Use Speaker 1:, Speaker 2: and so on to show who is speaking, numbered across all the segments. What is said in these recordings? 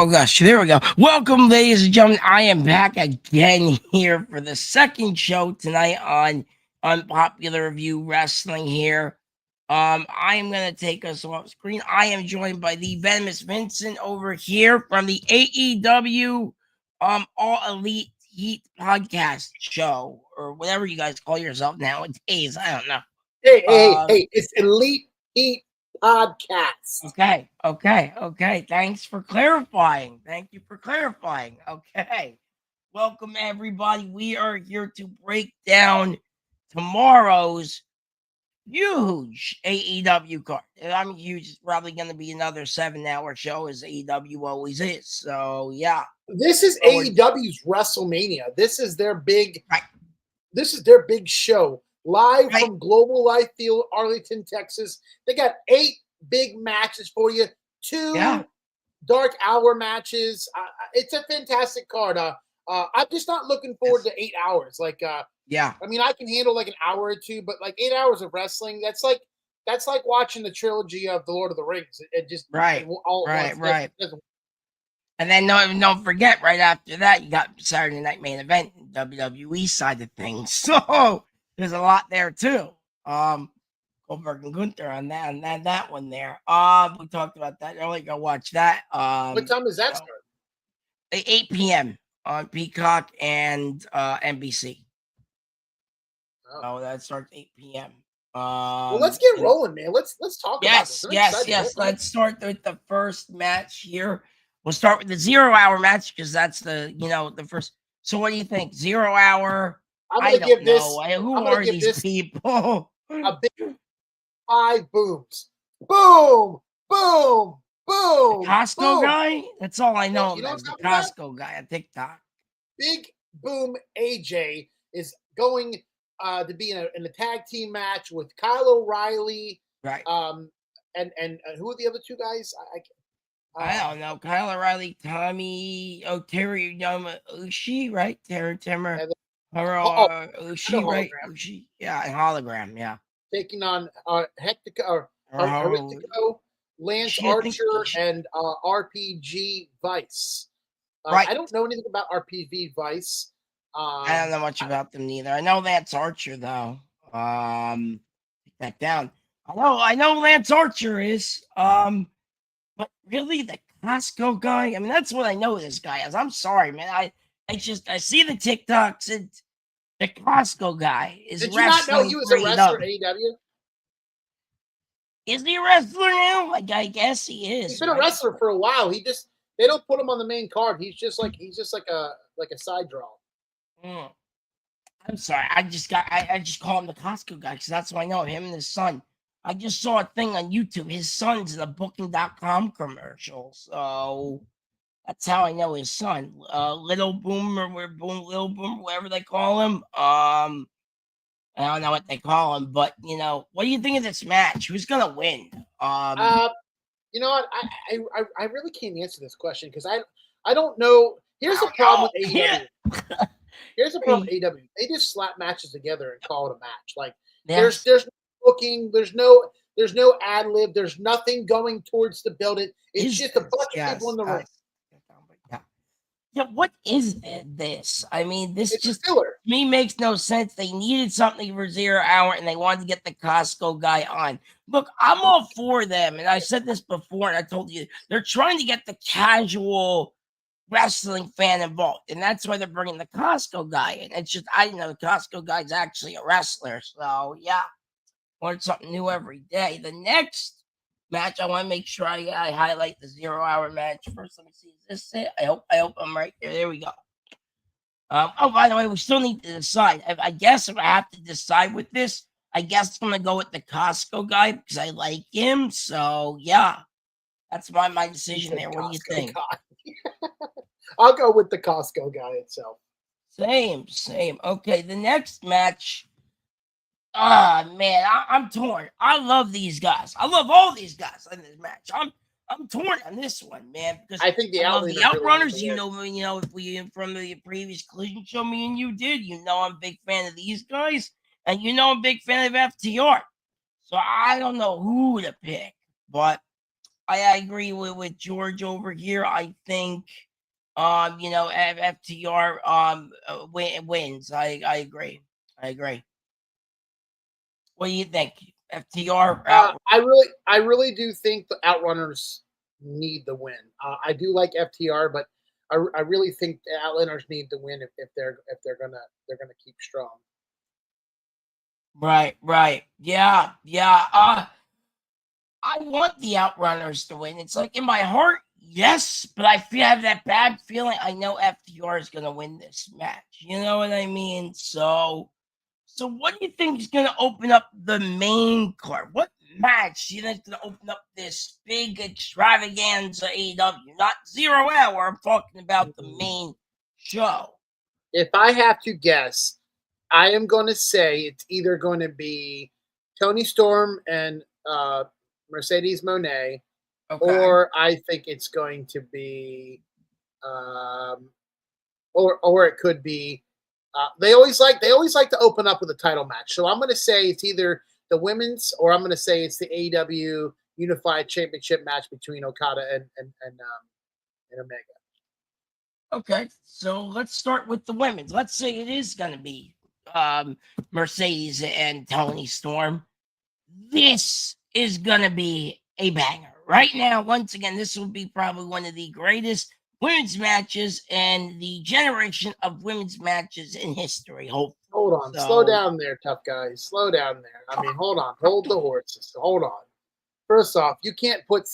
Speaker 1: Oh gosh, there we go. Welcome, ladies and gentlemen. I am back again here for the second show tonight on Unpopular Review Wrestling here. I am gonna take us off screen. I am joined by the Venomous Vincent over here from the AEW All Elite Heat podcast show, or whatever you guys call yourself nowadays. I don't know.
Speaker 2: Hey, it's Elite Heat Podcast.
Speaker 1: Okay. Thanks for clarifying. Thank you for clarifying. Okay. Welcome, everybody. We are here to break down tomorrow's huge AEW card. And I'm huge. It's probably going to be another 7-hour show, as AEW always is. So, yeah.
Speaker 2: This is AEW's WrestleMania. This is their big.
Speaker 1: Right.
Speaker 2: This is their big show. Live
Speaker 1: Right.
Speaker 2: from Global Life Field, Arlington, Texas. They got 8 big matches for you. 2 dark hour matches. It's a fantastic card. I'm just not looking forward to 8 hours.
Speaker 1: Yeah.
Speaker 2: I mean, I can handle like an hour or two, but like 8 hours of wrestling, that's like watching the trilogy of the Lord of the Rings. It just
Speaker 1: Right.
Speaker 2: all at once.
Speaker 1: Right. And then don't forget, right after that, you got Saturday Night Main Event, WWE side of things. So there's a lot there too. Goldberg and Gunther on that one there. We talked about that earlier. Go watch that.
Speaker 2: What time does that start?
Speaker 1: 8 p.m. on Peacock and NBC. Oh, that starts 8 p.m.
Speaker 2: Well, let's get rolling, man. Let's talk about this.
Speaker 1: Yes. Let's start with the first match here. We'll start with the 0-hour match because that's the first. So what do you think? 0 hour?
Speaker 2: I'm gonna give this.
Speaker 1: Who are these people?
Speaker 2: A big 5 booms. Boom, boom, boom.
Speaker 1: The Costco
Speaker 2: boom.
Speaker 1: guy? That's all I know.
Speaker 2: You know
Speaker 1: That's the Costco guy on TikTok.
Speaker 2: Big Boom AJ is going to be in a tag team match with Kyle O'Reilly.
Speaker 1: Right.
Speaker 2: And who are the other 2 guys?
Speaker 1: I don't know. Kyle O'Reilly, Tommy, Terry Ushi, right? Terry Timmer. Ushi, right? Ushi. Yeah, and Hologram, yeah.
Speaker 2: Taking on Hectico, Lance Archer, and RPG Vice.
Speaker 1: Right.
Speaker 2: I don't know anything about RPG Vice.
Speaker 1: I don't know much about them neither. I know Lance Archer though. Take that down. I know Lance Archer is. But really, the Costco guy? I mean, that's what I know this guy as. I'm sorry, man. I see the TikToks and the Costco guy is
Speaker 2: Did you not know he was a wrestler at AEW?
Speaker 1: Is he a wrestler now? Like, I guess he is.
Speaker 2: He's been a wrestler for a while. They don't put him on the main card. He's just like a side draw.
Speaker 1: I'm sorry. I just call him the Costco guy because that's what I know of him and his son. I just saw a thing on YouTube. His son's in a Booking.com commercial. So that's how I know his son. Little Boom, whatever they call him. I don't know what they call him, but what do you think of this match? Who's gonna win?
Speaker 2: You know what? I really can't answer this question because I don't know. Here's the problem with AEW. Here's the problem with AEW. They just slap matches together and call it a match. Like there's booking, there's no ad lib, there's nothing going towards the building. It's just a bunch of people in the ring.
Speaker 1: Yeah, what is this? I mean, this
Speaker 2: it's
Speaker 1: just
Speaker 2: filler.
Speaker 1: To me makes no sense. They needed something for 0 hour and they wanted to get the Costco guy on. Look, I'm all for them, and I said this before, and I told you they're trying to get the casual wrestling fan involved, and that's why they're bringing the Costco guy in. It's just I didn't know the Costco guy's actually a wrestler, so yeah. Learn something new every day. The next match, I want to make sure I highlight the 0 hour match first. Let me see. Is this it? I hope I'm right there. There we go. By the way, we still need to decide. I guess if I have to decide with this, I guess I'm gonna go with the Costco guy because I like him. So yeah, that's my decision there. What do you think?
Speaker 2: I'll go with the Costco guy itself.
Speaker 1: Same. Okay, the next match. Man, I'm torn. I love these guys. I love all these guys in this match. I'm torn on this one, man, because
Speaker 2: I think the
Speaker 1: Outrunners. If we from the previous collision show, me and you did, I'm a big fan of these guys, and I'm a big fan of FTR. So I don't know who to pick, but I agree with George over here. I think, FTR wins. I agree. I agree. What do you think? FTR out?
Speaker 2: I really do think the Outrunners need the win. I do like FTR, but I really think the Outrunners need the win if they're gonna keep strong.
Speaker 1: Right. Yeah. I want the Outrunners to win. It's like in my heart, yes, but I have that bad feeling. I know FTR is going to win this match. You know what I mean? So what do you think is going to open up the main card? What match do you think is going to open up this big extravaganza AEW? Not 0 Hour. I'm talking about the main show.
Speaker 2: If I have to guess, I am going to say it's either going to be Toni Storm and Mercedes Moné,
Speaker 1: Okay.
Speaker 2: or I think it's going to be, or it could be. They always like to open up with a title match. So I'm going to say it's either the women's, or I'm going to say it's the AEW Unified Championship match between Okada and Omega.
Speaker 1: Okay, so let's start with the women's. Let's say it is going to be Mercedes and Toni Storm. This is going to be a banger. Right now, once again, this will be probably one of the greatest women's matches and the generation of women's matches in history. Hopefully.
Speaker 2: Hold on, slow down there, tough guys. Slow down there. I mean, hold on, hold the horses. Hold on. First off, you can't put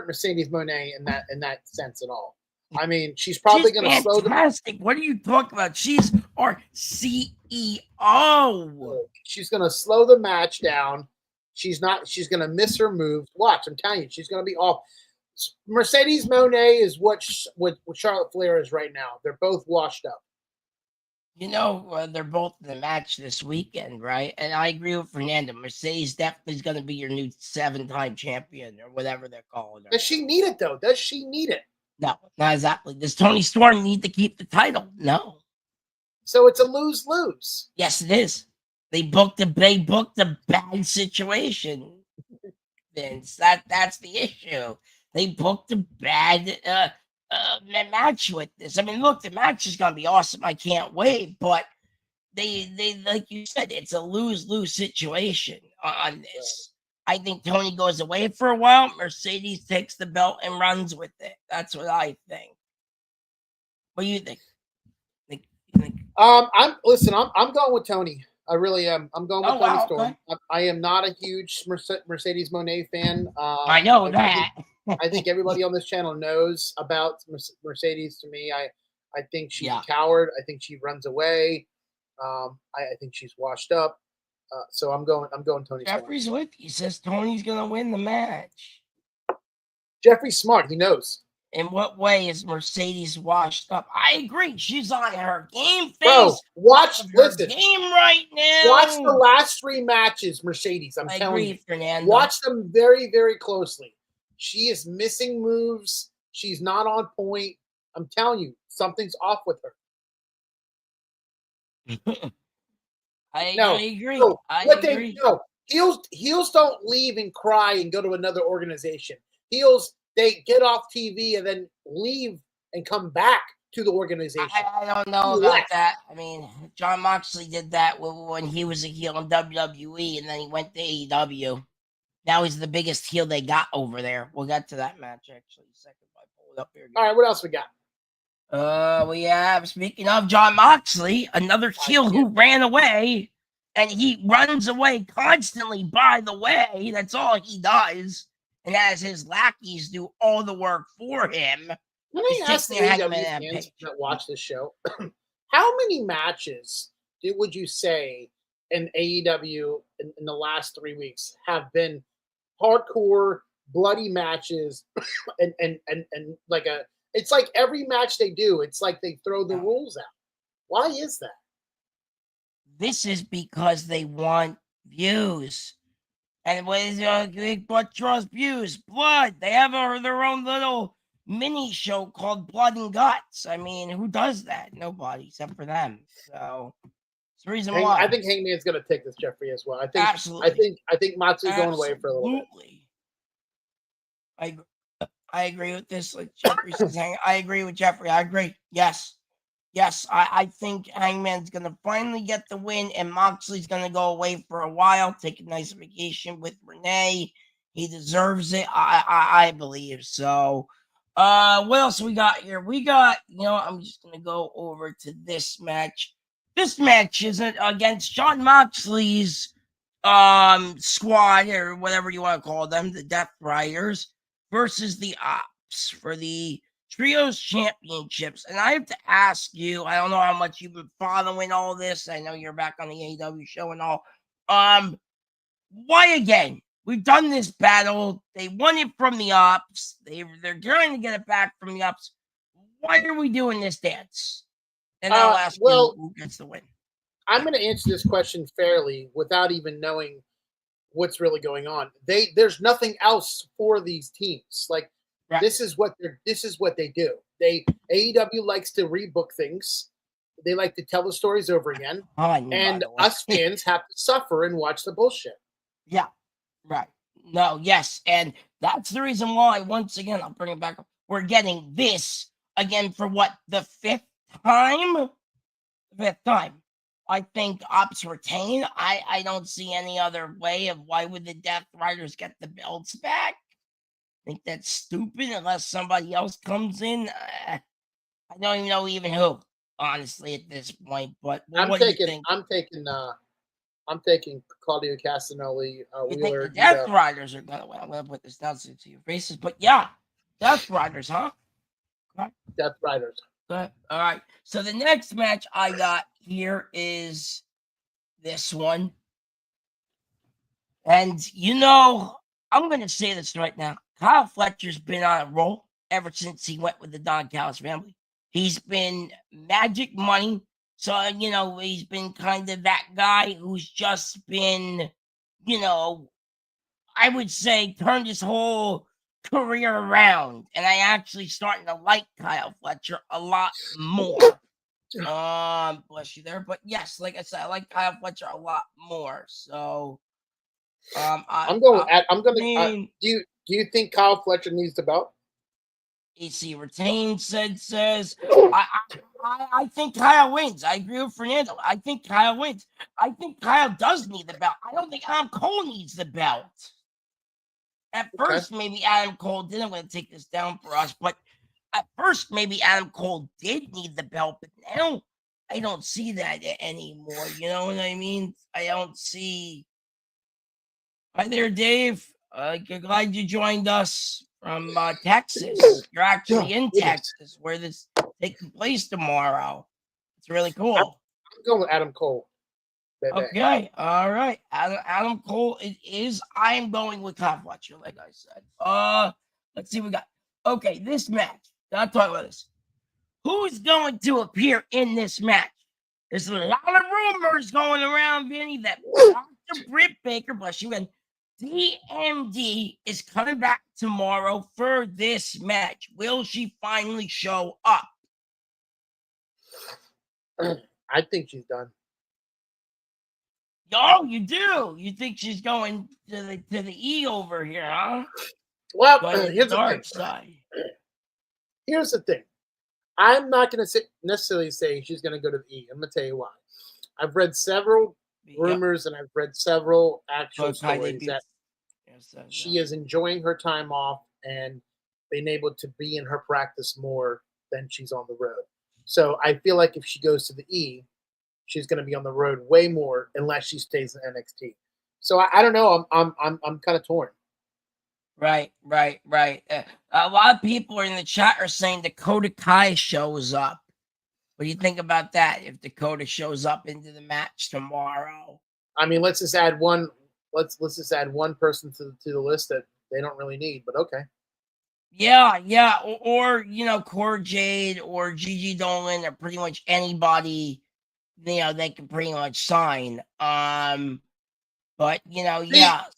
Speaker 2: Mercedes Moné in that sense at all. I mean, she's probably going to slow
Speaker 1: fantastic. What are you talking about? She's our CEO.
Speaker 2: She's going to slow the match down. She's going to miss her moves. Watch, I'm telling you, she's going to be off. Mercedes Moné is what Charlotte Flair is right now. They're both washed up.
Speaker 1: You know, they're both in the match this weekend, right? And I agree with Fernando. Mercedes definitely is going to be your new 7-time champion or whatever they're calling her.
Speaker 2: Does she need it, though? Does she need it?
Speaker 1: No, not exactly. Does Toni Storm need to keep the title? No.
Speaker 2: So it's a lose-lose.
Speaker 1: Yes, it is. They booked a bad situation, Vince. That's the issue. They booked a bad match with this. I mean, look, the match is gonna be awesome. I can't wait, but they like you said, it's a lose-lose situation on this. I think Toni goes away for a while. Mercedes takes the belt and runs with it. That's what I think. What do you think?
Speaker 2: I'm going with Toni. I really am. I'm going with Toni Storm. Okay. I am not a huge Mercedes Moné fan.
Speaker 1: I know that.
Speaker 2: I think everybody on this channel knows about Mercedes. To me, I think she's a coward. I think she runs away. I think she's washed up. So I'm going Toni.
Speaker 1: Jeffrey's with you. He says Toni's gonna win the match.
Speaker 2: Jeffrey's smart. He knows.
Speaker 1: In what way is Mercedes washed up? I agree. She's on her game face.
Speaker 2: Bro, listen.
Speaker 1: Game right now.
Speaker 2: Watch the last 3 matches, Mercedes. I agree, you.
Speaker 1: Fernando.
Speaker 2: Watch them very, very closely. She is missing moves. She's not on point. I'm telling you, something's off with her.
Speaker 1: I agree.
Speaker 2: No,
Speaker 1: I agree.
Speaker 2: Heels don't leave and cry and go to another organization. Heels, they get off TV and then leave and come back to the organization.
Speaker 1: I don't know about that. I mean, Jon Moxley did that when he was a heel in WWE, and then he went to AEW. Now he's the biggest heel they got over there. We'll get to that match actually. Second, I pull it up here.
Speaker 2: All right, what else we got?
Speaker 1: We have, speaking of Jon Moxley, another heel who ran away, and he runs away constantly. By the way, that's all he does, and has his lackeys do all the work for him.
Speaker 2: Let me ask the AEW fans that watch this show: how many matches would you say in AEW in the last 3 weeks have been hardcore, bloody matches, and like it's like every match they do, it's like they throw the rules out. Why is that?
Speaker 1: This is because they want views. And what draws views? Blood. They have their own little mini show called Blood and Guts. I mean, who does that? Nobody, except for them. So it's the reason why.
Speaker 2: I think Hangman's going to take this, Jeffrey, as well. I think absolutely. I think Matsu's going away for a little bit.
Speaker 1: I agree with this. Like Jeffrey says, I agree with Jeffrey. I agree. Yes. I think Hangman's going to finally get the win, and Moxley's going to go away for a while, take a nice vacation with Renee. He deserves it. I believe so. What else we got here? We got, I'm just going to go over to this match. This match is against Jon Moxley's squad, or whatever you want to call them, the Death Riders, versus the Ops for the Trios Championships. And I have to ask you, I don't know how much you've been following all this. I know you're back on the AEW show and all. Why again? We've done this battle. They won it from the Ops. They're trying to get it back from the Ops. Why are we doing this dance? And I'll ask you who gets the win.
Speaker 2: I'm going to answer this question fairly without even knowing what's really going on. There's nothing else for these teams. Like, right. This is what they do. AEW likes to rebook things. They like to tell the stories over again. And us fans have to suffer and watch the bullshit.
Speaker 1: Yeah. Right. No, yes. And that's the reason why, once again, I'll bring it back up. We're getting this again for what? The fifth time? I think Ops retain. I don't see any other way of why would the Death Riders get the belts back. I think that's stupid unless somebody else comes in. I don't even know who, honestly, at this point. But what do you think?
Speaker 2: I'm taking Claudio Castagnoli.
Speaker 1: You think the Death Riders are gonna win? I'm gonna put this down to your faces. But yeah, Death Riders, huh?
Speaker 2: Okay. Death Riders.
Speaker 1: Good. All right. So the next match I got here is this one. And I'm going to say this right now. Kyle Fletcher's been on a roll ever since he went with the Don Callis family. He's been magic money. So, he's been kind of that guy who's just been, I would say turned his whole career around, and I actually starting to like Kyle Fletcher a lot more. Bless you there, but yes, like I said, I like Kyle Fletcher a lot more. So,
Speaker 2: do you think Kyle Fletcher needs the belt?
Speaker 1: AC retained says I think Kyle wins. I agree with Fernando. I think Kyle wins. I think Kyle does need the belt. I don't think Adam Cole needs the belt. At first, maybe Adam Cole did. I'm going to take this down for us. But at first, maybe Adam Cole did need the belt. But now, I don't see that anymore. You know what I mean? I don't see. Hi there, Dave. Glad you joined us from Texas. You're actually in Texas, where this is taking place tomorrow. It's really cool.
Speaker 2: I'm going with Adam Cole.
Speaker 1: Okay, all right. Adam Cole it is. I am going with Kyle Fletcher, like I said. Let's see what we got. Okay, this match. Gotta talk about this. Who's going to appear in this match? There's a lot of rumors going around, Vinny, that Dr. Britt Baker, bless you, and DMD is coming back tomorrow for this match. Will she finally show up?
Speaker 2: I think she's done.
Speaker 1: Oh, you do? You think she's going to the E over here, huh?
Speaker 2: Well, here's the dark side. Here's the thing. I'm not going to necessarily say she's going to go to the E. I'm going to tell you why. I've read several rumors and I've read several actual stories that she is enjoying her time off and being able to be in her practice more than she's on the road. So I feel like if she goes to the E, she's going to be on the road way more unless she stays in NXT. So I don't know. I'm kind of torn.
Speaker 1: Right. A lot of people in the chat are saying Dakota Kai shows up. What do you think about that? If Dakota shows up into the match tomorrow,
Speaker 2: I mean, let's just add one. Let's just add one person to the list that they don't really need. But okay.
Speaker 1: Yeah. Or Cora Jade or Gigi Dolan or pretty much anybody. They can pretty much sign. But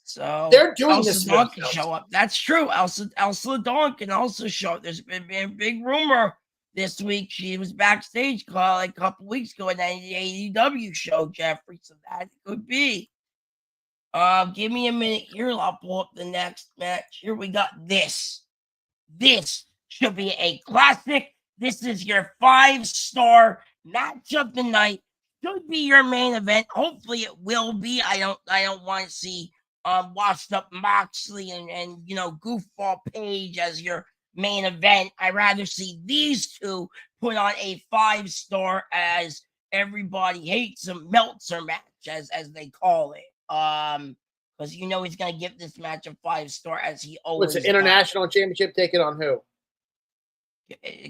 Speaker 1: so
Speaker 2: they're doing
Speaker 1: Elsa
Speaker 2: this.
Speaker 1: Dawn can show up. That's true. Elsa Dawn can also show up. There's been a big rumor this week. She was backstage like a couple weeks ago at the AEW show, Jeffrey. So that could be. Give me a minute here. I'll pull up the next match. Here we got this. This should be a classic. This is your 5-star match of the night. Should be your main event. Hopefully it will be. I don't want to see washed up Moxley and goofball Page as your main event. I rather see these two put on a 5-star as everybody hates them Meltzer match as they call it. Because he's gonna give this match a 5-star as he always
Speaker 2: What's the international championship taking on who?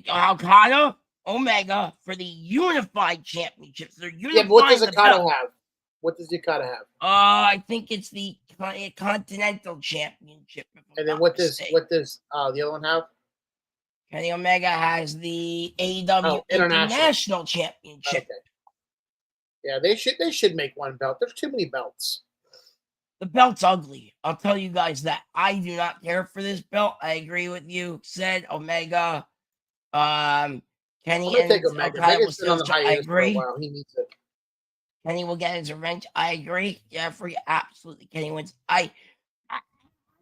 Speaker 1: Okada, Omega for the unified championships. They're unifying.
Speaker 2: Yeah, but what does Okada have? What does Okada have?
Speaker 1: I think it's the Continental Championship.
Speaker 2: And then what does the other one have?
Speaker 1: Kenny Omega has the AEW International Championship.
Speaker 2: Okay. Yeah, they should make one belt. There's too many belts.
Speaker 1: The belt's ugly. I'll tell you guys that. I do not care for this belt. I agree with you. Said Omega. Kenny and
Speaker 2: Okada will still. I agree.
Speaker 1: For a while. He needs it. Kenny will get his revenge. I agree. Jeffrey, absolutely. Kenny wins. I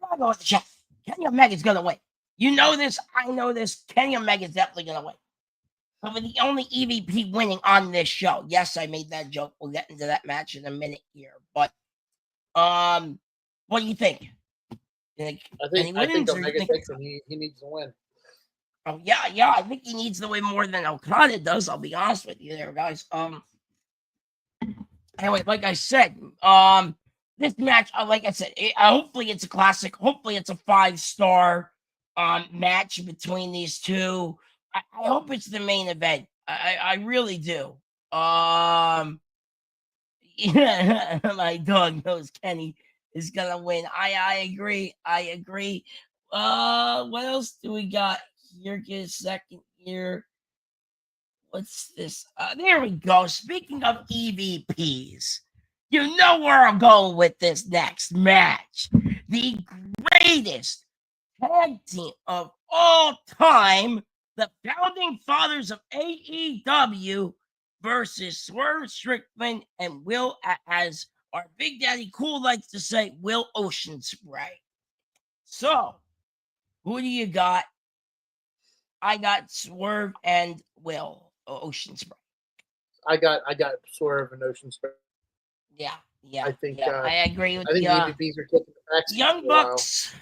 Speaker 1: gotta go with the chef. Kenny Omega's gonna win. You know this. I know this. Kenny Omega's definitely gonna win. So we're the only EVP winning on this show. Yes, I made that joke. We'll get into that match in a minute here. But what do you think?
Speaker 2: I think Omega thinks he needs to win.
Speaker 1: Oh yeah. I think he needs to win more than Okada does. I'll be honest with you there, guys. Anyway, like I said, this match, like I said, hopefully it's a classic. Hopefully it's a 5-star match between these two. I hope it's the main event. I really do. My dog knows Kenny is gonna win. I agree. What else do we got here? Give a second here. What's this? There we go. Speaking of EVPs, you know where I'm going with this next match. The greatest tag team of all time, the founding fathers of AEW versus Swerve Strickland and Will, as our Big Daddy Cool likes to say, Will Oceanspray. So, who do you got? I got Swerve and Will Oceanspray.
Speaker 2: I got Swerve and Oceanspray.
Speaker 1: Yeah.
Speaker 2: I think
Speaker 1: I agree with you.
Speaker 2: I think the EVPs are taking the back.
Speaker 1: Young Bucks,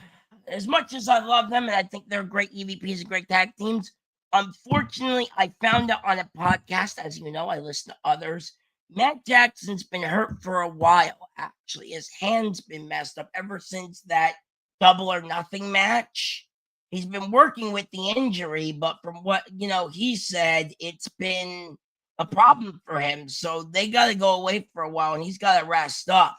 Speaker 1: as much as I love them and I think they're great EVPs and great tag teams, unfortunately, I found out on a podcast, as you know, I listen to others. Matt Jackson's been hurt for a while, actually. His hand's been messed up ever since that Double or Nothing match. He's been working with the injury, but from what, he said, it's been a problem for him. So they got to go away for a while, and he's got to rest up.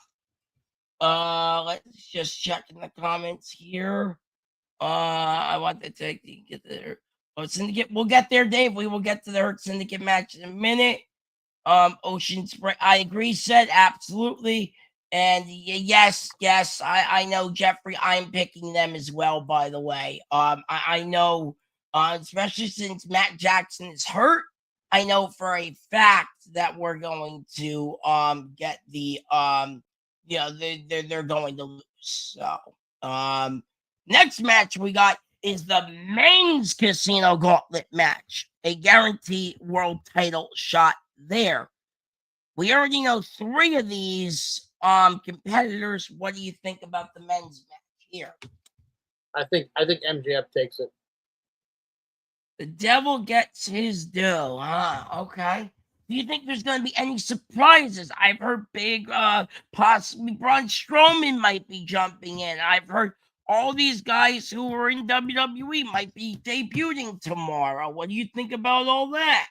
Speaker 1: Let's just check in the comments here. I want to get there. Syndicate. We'll get there, Dave. We will get to the Hurt Syndicate match in a minute. Oceanspray. I agree. Said absolutely. And yes, I know, Jeffrey. I'm picking them as well. By the way, I know, especially since Matt Jackson is hurt. I know for a fact that we're going to get the they're going to lose. So next match we got is the Men's Casino Gauntlet match, a guaranteed world title shot there. We already know 3 of these competitors. What do you think about the men's match here?
Speaker 2: I think MJF takes it.
Speaker 1: The devil gets his due, huh? Okay. Do you think there's going to be any surprises? I've heard big, possibly Braun Strowman might be jumping in. I've heard all these guys who are in WWE might be debuting tomorrow. What do you think about all that?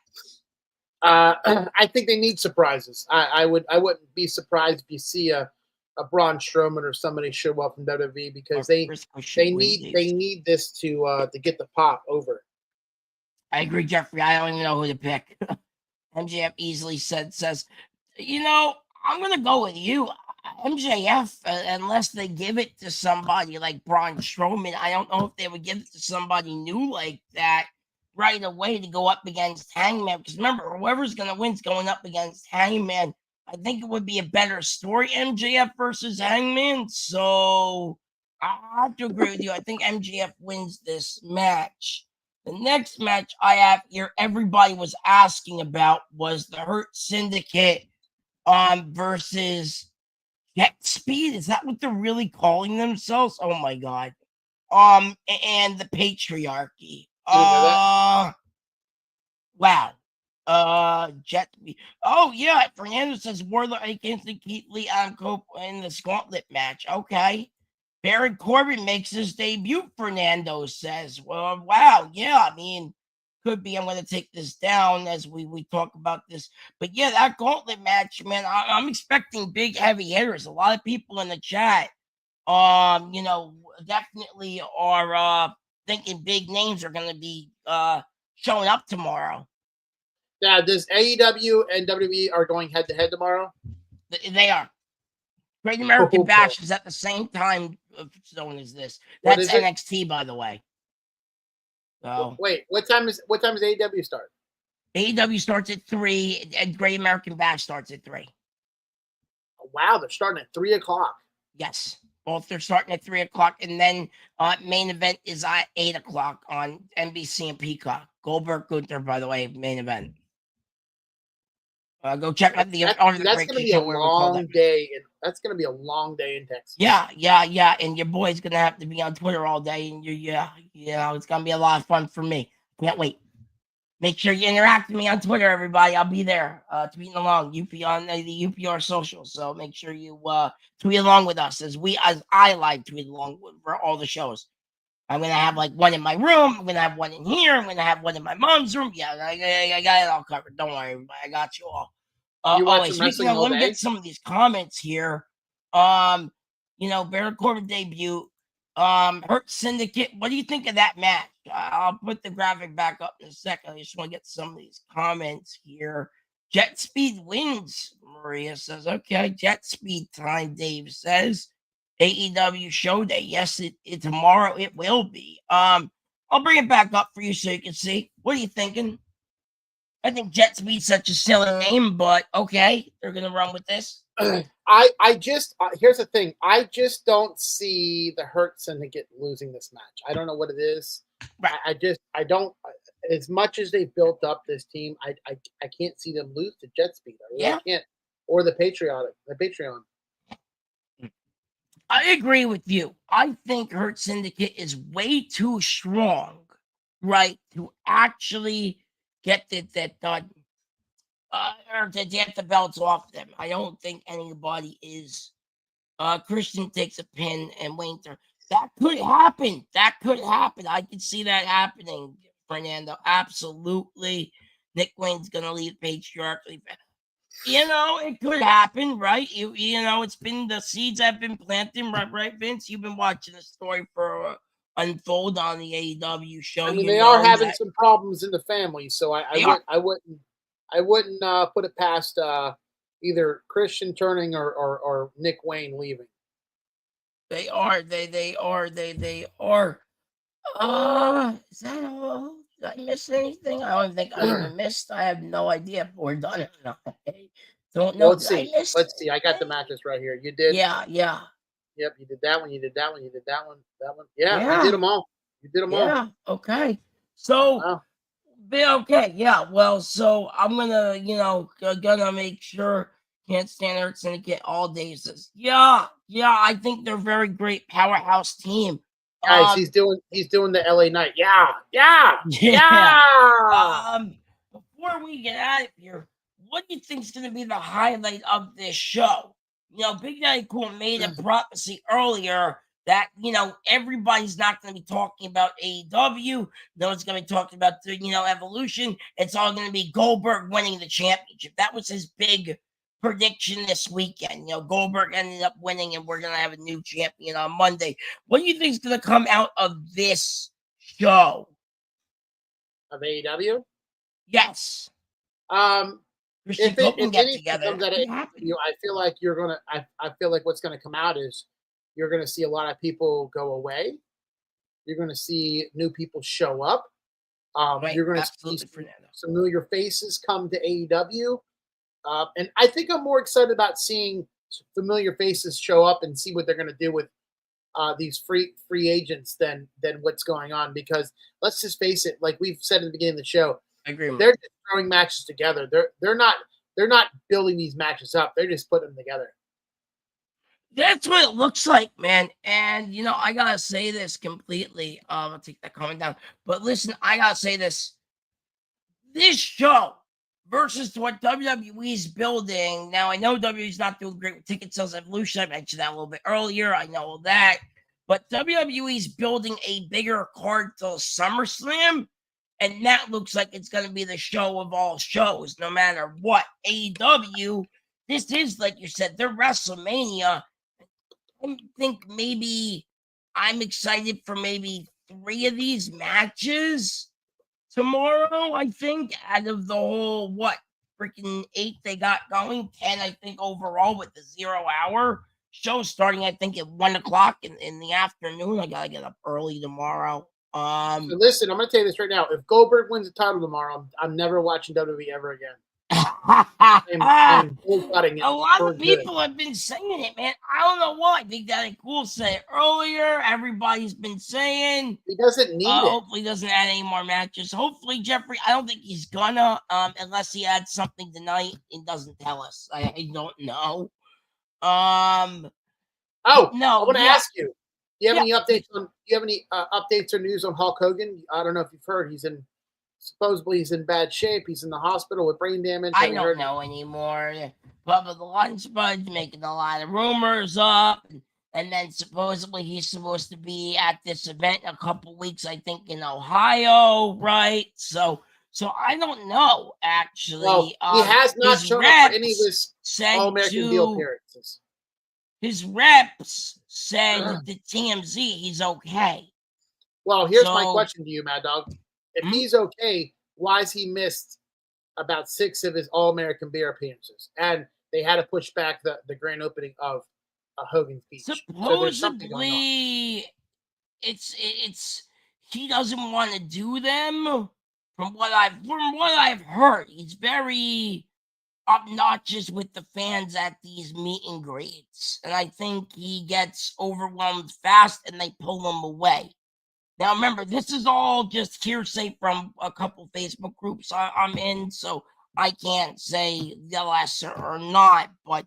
Speaker 2: I think they need surprises. I wouldn't be surprised if you see a Braun Strowman or somebody show up in WWE because they need this to get the pop over.
Speaker 1: I agree, Jeffrey. I don't even know who to pick. MJF easily says, I'm gonna go with you. MJF, unless they give it to somebody like Braun Strowman, I don't know if they would give it to somebody new like that right away to go up against Hangman. Because remember, whoever's going to win is going up against Hangman I think it would be a better story, MJF versus Hangman. So I have to agree with you. I think MJF wins this match. The next match I have here, everybody was asking about, was the Hurt Syndicate versus JetSpeed. Is that what they're really calling themselves? Oh my god. And the Patriarchy. Wow. JetSpeed. Oh yeah, Fernando says Warlord against Keith Lee on Cope in this Gauntlet match. Okay. Baron Corbin makes his debut, Fernando says. Well, wow, yeah, I mean, could be. I'm going to take this down as we talk about this. But yeah, that Gauntlet match, man, I'm expecting big, heavy hitters. A lot of people in the chat, definitely are thinking big names are going to be showing up tomorrow.
Speaker 2: Now, does AEW and WWE are going head to head tomorrow?
Speaker 1: They are. Great American Bash is at the same time zone as this. That's NXT, by the way. So
Speaker 2: wait, what time does AEW start?
Speaker 1: AEW starts at 3, and Great American Bash starts at 3.
Speaker 2: Wow, they're starting at 3 o'clock.
Speaker 1: Yes, both they're starting at 3 o'clock, and then main event is at 8 o'clock on NBC and Peacock. Goldberg Gunther, by the way, main event. Go check out
Speaker 2: that's going to be a long day. That's going to be a long day in Texas.
Speaker 1: Yeah. And your boy's going to have to be on Twitter all day. And it's going to be a lot of fun for me. Can't wait. Make sure you interact with me on Twitter, everybody. I'll be there tweeting along. UP on the UPR social. So make sure you tweet along with us as I live tweet along for all the shows. I'm going to have like one in my room. I'm going to have one in here. I'm going to have one in my mom's room. Yeah, I got it all covered. Don't worry, everybody. I got you all. Speaking of, let me get some of these comments here. Baron Corbin debut. Hurt Syndicate. What do you think of that match? I'll put the graphic back up in a second. I just want to get some of these comments here. JetSpeed wins, Maria says. Okay, JetSpeed time, Dave says. AEW show day. Yes, tomorrow it will be. I'll bring it back up for you so you can see. What are you thinking? I think JetSpeed's such a silly name, but okay, they're gonna run with this.
Speaker 2: I just here's the thing. I just don't see the Hurt Syndicate losing this match. I don't know what it is. Right. I don't. As much as they've built up this team, I can't see them lose to JetSpeed. I really can't. Or the Patreon.
Speaker 1: I agree with you. I think Hurt Syndicate is way too strong, right, to actually get that done. Or to get the belts off them. I don't think anybody is. Christian takes a pin and Wayne. That could happen. I can see that happening, Fernando. Absolutely. Nick Wayne's going to leave Patriarchy. It could happen, right? It's been the seeds have been planting, right, Vince? You've been watching the story for unfold on the AEW show.
Speaker 2: I mean, they are having some problems in the family, so I wouldn't put it past either Christian turning or Nick Wayne leaving.
Speaker 1: They are. They are. Is that all? Did I miss anything? I don't think I even missed. I have no idea if we're done or not. Don't know.
Speaker 2: Let's see. I got the matches right here. You did?
Speaker 1: Yeah.
Speaker 2: Yep, you did that one. You did that one. You did that one. That one. Yeah, you did them all.
Speaker 1: Yeah. Okay. So. Wow. Okay. Yeah. Well. So I'm gonna make sure. Can't stand Hurt Syndicate all day. Says yeah. I think they're a very great powerhouse team.
Speaker 2: Guys, he's doing the LA Knight. Yeah.
Speaker 1: Before we get out of here, what do you think is going to be the highlight of this show? Big Daddy Cool made a prophecy earlier that everybody's not going to be talking about AEW. No one's going to be talking about the Evolution. It's all going to be Goldberg winning the championship. That was his big prediction this weekend. Goldberg ended up winning, and we're going to have a new champion on Monday. What do you think is going to come out of this show?
Speaker 2: Of AEW?
Speaker 1: Yes.
Speaker 2: If anything comes out of AEW, I feel like you're gonna. I feel like what's going to come out is you're going to see a lot of people go away. You're going to see new people show up. You're going to see some familiar faces come to AEW. And I think I'm more excited about seeing familiar faces show up and see what they're going to do with these free agents than what's going on. Because let's just face it, like we've said at the beginning of the show,
Speaker 1: I agree.
Speaker 2: They're just throwing matches together. They're not building these matches up. They're just putting them together.
Speaker 1: That's what it looks like, man. And I gotta say this completely. I'll take that comment down. But listen, I gotta say this. This show versus what WWE's building. Now I know WWE's not doing great with ticket sales evolution. I mentioned that a little bit earlier. I know that. But WWE's building a bigger card till SummerSlam. And that looks like it's going to be the show of all shows, no matter what. AEW, this is, like you said, their WrestleMania. I think maybe I'm excited for maybe 3 of these matches tomorrow, I think, out of the whole, freaking 8 they got going. 10, I think, overall with the 0 hour show starting, I think, at 1 o'clock in the afternoon. I got to get up early tomorrow.
Speaker 2: So listen, I'm going to tell you this right now. If Goldberg wins the title tomorrow, I'm never watching WWE ever again. I'm
Speaker 1: a lot of people have been saying it, man. I don't know why. I think that Cool said it earlier. Everybody's been saying
Speaker 2: he doesn't need it.
Speaker 1: Hopefully, he doesn't add any more matches. Hopefully, Jeffrey. I don't think he's gonna, unless he adds something tonight and doesn't tell us. I don't know.
Speaker 2: No. I want to ask you. Do you have any updates on? Do you have any updates or news on Hulk Hogan? I don't know if you've heard. Supposedly he's in bad shape. He's in the hospital with brain damage.
Speaker 1: I don't know anymore. Bubba the Lunch Bud's making a lot of rumors up, and then supposedly he's supposed to be at this event in a couple weeks, I think, in Ohio, right? So I don't know, actually.
Speaker 2: Well, he has not shown up for any of his All-American deal appearances.
Speaker 1: His reps said to TMZ he's okay.
Speaker 2: Well, here's my question to you, Maddog. If he's okay, why has he missed about 6 of his All-American beer appearances? And they had to push back the grand opening of Hogan's Beach.
Speaker 1: Supposedly, it's he doesn't want to do them. From what I've heard, he's very obnoxious with the fans at these meet and greets, and I think he gets overwhelmed fast, and they pull him away. Now, remember, this is all just hearsay from a couple Facebook groups I'm in, so I can't say yes or not, but,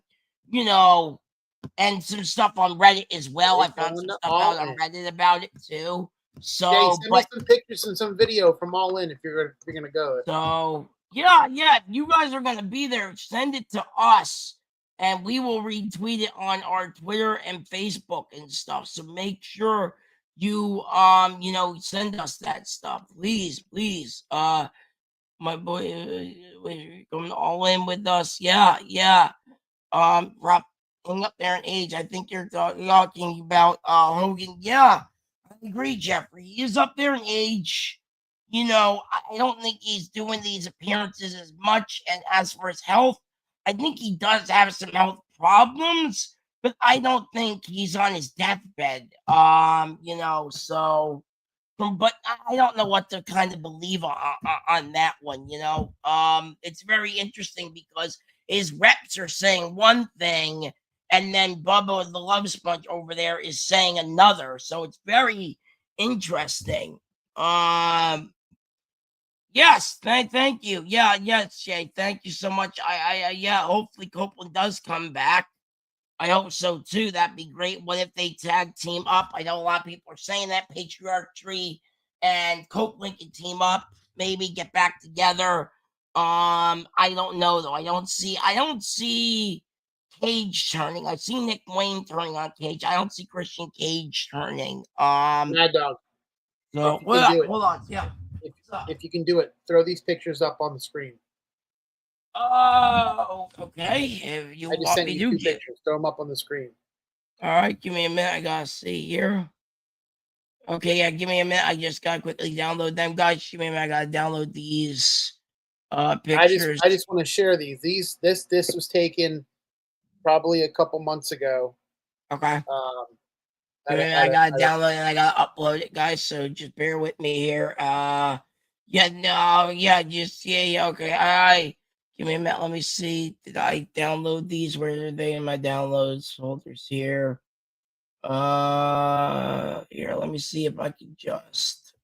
Speaker 1: and some stuff on Reddit as well. I found some stuff out on Reddit about it, too. So,
Speaker 2: send me some pictures and some video from All In if you're going to go.
Speaker 1: So, yeah, if you guys are going to be there, send it to us, and we will retweet it on our Twitter and Facebook and stuff, so make sure you send us that stuff, please. My boy coming All In with us. Rob up there in age. I think you're talking about Hogan. I agree, Jeffrey. He is up there in age. I don't think he's doing these appearances as much, and as for his health, I think he does have some health problems, but I don't think he's on his deathbed. But I don't know what to kind of believe on that one. It's very interesting because his reps are saying one thing, and then Bubba the Love Sponge over there is saying another. So it's very interesting. Yes, thank you. Yes, Jay. Thank you so much. Hopefully Copeland does come back. I hope so too. That'd be great. What if they tag team up? I know a lot of people are saying that Patriarchy and Copeland can team up, maybe get back together. I don't know though. I don't see Cage turning. I see Nick Wayne turning on Cage. I don't see Christian Cage turning.
Speaker 2: Maddog.
Speaker 1: So hold on. Yeah.
Speaker 2: If you can do it, throw these pictures up on the screen.
Speaker 1: Oh, okay. If you
Speaker 2: want me to do pictures, throw them up on the screen.
Speaker 1: All right, give me a minute. I gotta see here. Okay, yeah, give me a minute. I just gotta quickly download them, guys. Give me a minute. I gotta download these pictures.
Speaker 2: I just want to share these. This was taken probably a couple months ago.
Speaker 1: Okay. I gotta download it and I gotta upload it, guys. So just bear with me here. Okay. Give me a minute. Let me see. Did I download these? Where are they in my downloads folders here? Here. Let me see if I can just.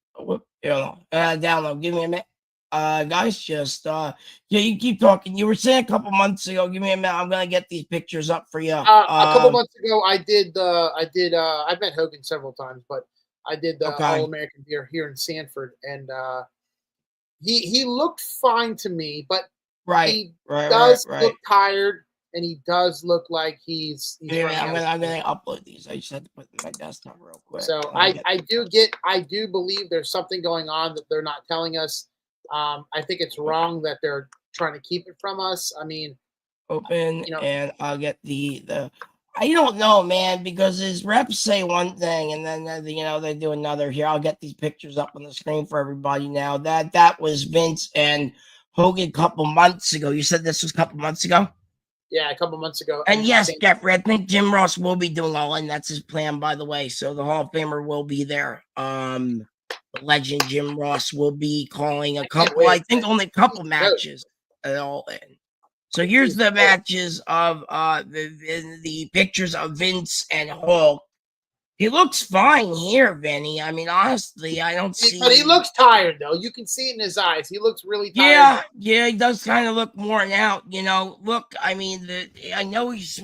Speaker 1: Download. Give me a minute. Guys, just yeah, you keep talking. You were saying a couple months ago. Give me a minute. I'm gonna get these pictures up for you.
Speaker 2: A couple months ago, I've met Hogan several times, but I did the
Speaker 1: Okay.
Speaker 2: All American Beer here in Sanford, and he looked fine to me, but he does look tired, and he does look like he's running out.
Speaker 1: I'm gonna upload these. I just had to put them in my desktop real quick.
Speaker 2: So I do believe there's something going on that they're not telling us. I think it's wrong that they're trying to keep it from us. I mean,
Speaker 1: open, and I'll get the I don't know, man, because his reps say one thing and then they do another. Here, I'll get these pictures up on the screen for everybody now. That was Vince and Hogan a couple months ago. You said this was a couple months ago?
Speaker 2: Yeah, a couple months ago.
Speaker 1: And yes, Jeffrey, I think Jim Ross will be doing All In. That's his plan, by the way. So the Hall of Famer will be there. The legend Jim Ross will be calling a couple, I think only a couple matches at All In. So here's the matches of the pictures of Vince and Hulk. He looks fine here, Vinny. I mean, honestly, I don't see.
Speaker 2: But he looks tired, though. You can see it in his eyes. He looks really tired.
Speaker 1: Yeah, he does kind of look worn out. Look, I mean, I know he was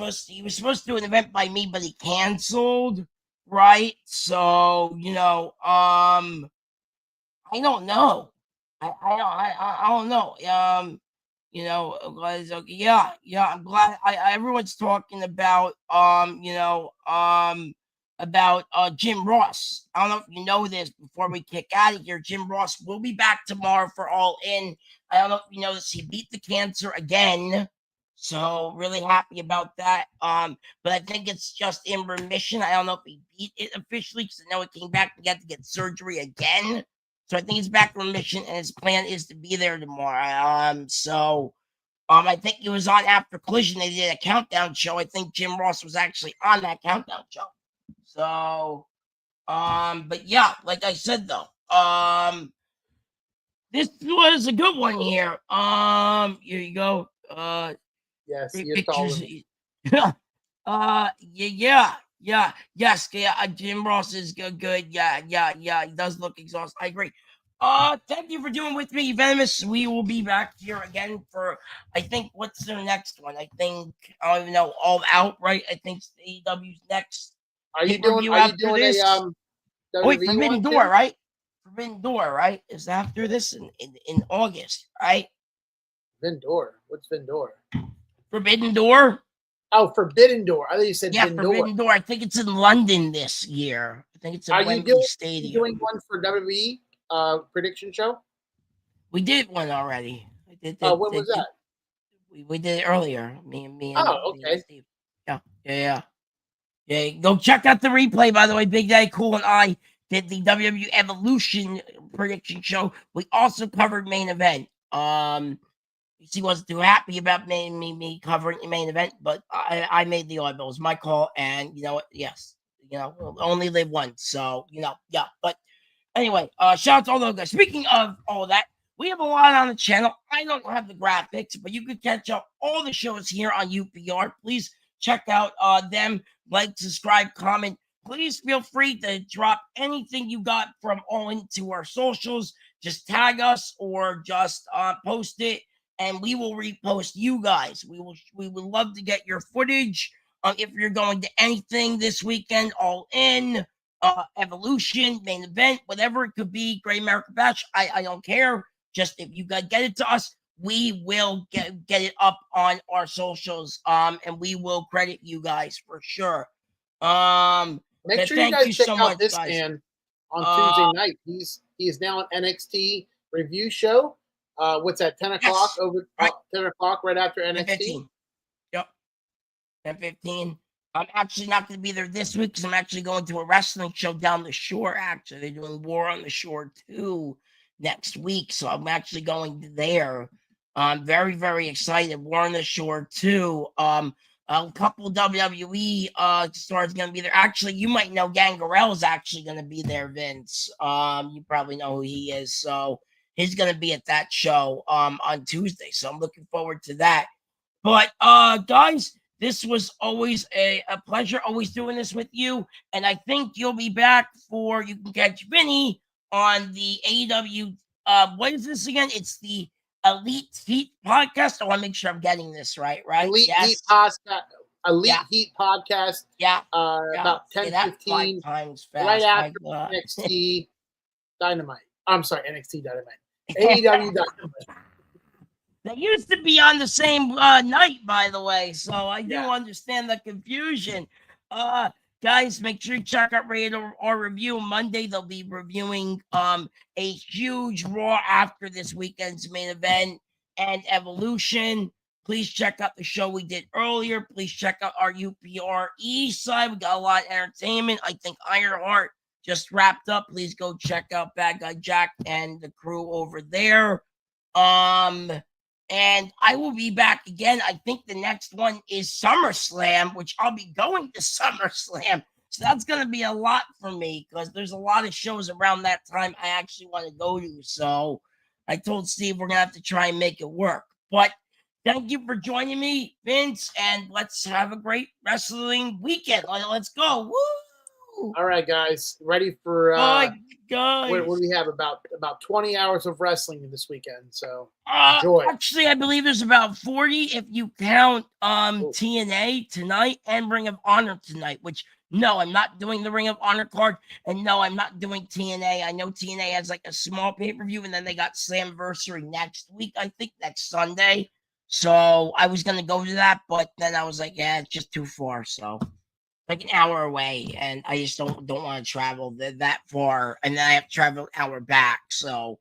Speaker 1: supposed to do an event by me, but he canceled, right? So I don't know. I don't know. Yeah, I'm glad everyone's talking about Jim Ross. I don't know if you know this before we kick out of here. Jim Ross will be back tomorrow for All In. I don't know if you know this. He beat the cancer again. So really happy about that. But I think it's just in remission. I don't know if he beat it officially because I know it came back to get surgery again. So I think he's back in remission, and his plan is to be there tomorrow. I think he was on after Collision. They did a countdown show. I think Jim Ross was actually on that countdown show. So, but yeah, like I said though, this was a good one here. Here you go.
Speaker 2: Yes,
Speaker 1: pictures. Yes, Jim Ross is good. Yeah, he does look exhausted. I agree. Thank you for doing with me, Venomous. We will be back here again for, I think, what's their next one? I don't even know, All Out, right? I think AEW's next.
Speaker 2: Are you doing this?
Speaker 1: Wait, Forbidden Door, right? Forbidden Door, right? Is after this in August, right?
Speaker 2: Forbidden Door. What's Forbidden Door?
Speaker 1: Forbidden Door.
Speaker 2: Oh, Forbidden Door. I thought you said
Speaker 1: Forbidden Door. I think it's in London this year. I think it's in Wembley Stadium.
Speaker 2: Are you doing one for WWE prediction show?
Speaker 1: We did one already.
Speaker 2: When was that?
Speaker 1: We did it earlier. Me and
Speaker 2: okay.
Speaker 1: Steve. Yeah. Go check out the replay, by the way. Big Daddy Cool and I did the WWE Evolution prediction show. We also covered main event. She wasn't too happy about me covering the main event, but I made the odd. It was my call, and you know what? Yes, we'll only live once, so yeah. But anyway, shout out to all those guys. Speaking of all that, we have a lot on the channel. I don't have the graphics, but you can catch up all the shows here on UPR. Please check out them. Like, subscribe, comment. Please feel free to drop anything you got from All into our socials. Just tag us or just post it, and we will repost you guys. We would love to get your footage. If you're going to anything this weekend, All In, Evolution, main event, whatever it could be, Great American Bash, I don't care. Just if you guys get it to us, we will get it up on our socials, and we will credit you guys for sure.
Speaker 2: Make sure you guys check out this man on Tuesday night. He is now an NXT review show. What's that? 10 o'clock
Speaker 1: right.
Speaker 2: 10 o'clock right after NXT.
Speaker 1: 10:15. Yep. 10:15. I'm actually not going to be there this week because I'm actually going to a wrestling show down the shore. Actually, they're doing War on the Shore 2 next week, so I'm actually going there. I'm very, very excited. War on the Shore 2. A couple WWE stars going to be there. Actually, you might know Gangrel is actually going to be there, Vince. You probably know who he is. So He's going to be at that show on Tuesday. So I'm looking forward to that. But guys, this was always a pleasure always doing this with you. And I think you'll be back you can catch Vinny on the AEW. What is this again? It's the Elite Heat podcast. I want to make sure I'm getting this right.
Speaker 2: Elite
Speaker 1: yes.
Speaker 2: Heat podcast. Elite Heat podcast.
Speaker 1: Yeah.
Speaker 2: About 10:15.
Speaker 1: Times fast.
Speaker 2: Right after NXT Dynamite. I'm sorry, NXT Dynamite. AEW Dynamite.
Speaker 1: They used to be on the same night, by the way, so I do understand the confusion. Guys, make sure you check out Rate or Review. Monday, they'll be reviewing a huge Raw after this weekend's main event and Evolution. Please check out the show we did earlier. Please check out our UPRE side. We got a lot of entertainment. I think Ironheart just wrapped up. Please go check out Bad Guy Jack and the crew over there. And I will be back again. I think the next one is SummerSlam, which I'll be going to SummerSlam. So that's going to be a lot for me because there's a lot of shows around that time I actually want to go to. So I told Steve we're going to have to try and make it work. But thank you for joining me, Vince, and let's have a great wrestling weekend. Let's go. Woo!
Speaker 2: All right, guys. Ready for
Speaker 1: guys.
Speaker 2: What do we have? About 20 hours of wrestling this weekend. So enjoy.
Speaker 1: Actually, I believe there's about 40 if you count TNA tonight and Ring of Honor tonight, which no, I'm not doing the Ring of Honor card, and no, I'm not doing TNA. I know TNA has like a small pay-per-view, and then they got Slamversary next week, I think next Sunday. So I was gonna go to that, but then I was like, yeah, it's just too far. So like an hour away, and I just don't want to travel that far, and then I have to travel an hour back. So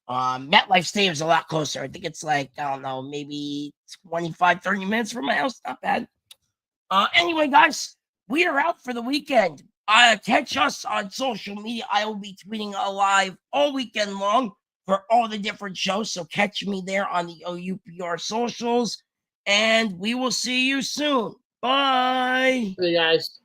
Speaker 1: MetLife Stadium is a lot closer. I think it's like, I don't know, maybe 25, 30 minutes from my house. Not bad. Anyway, guys, we are out for the weekend. Catch us on social media. I will be tweeting live all weekend long for all the different shows. So catch me there on the OUPR socials, and we will see you soon. Bye.
Speaker 2: See you guys.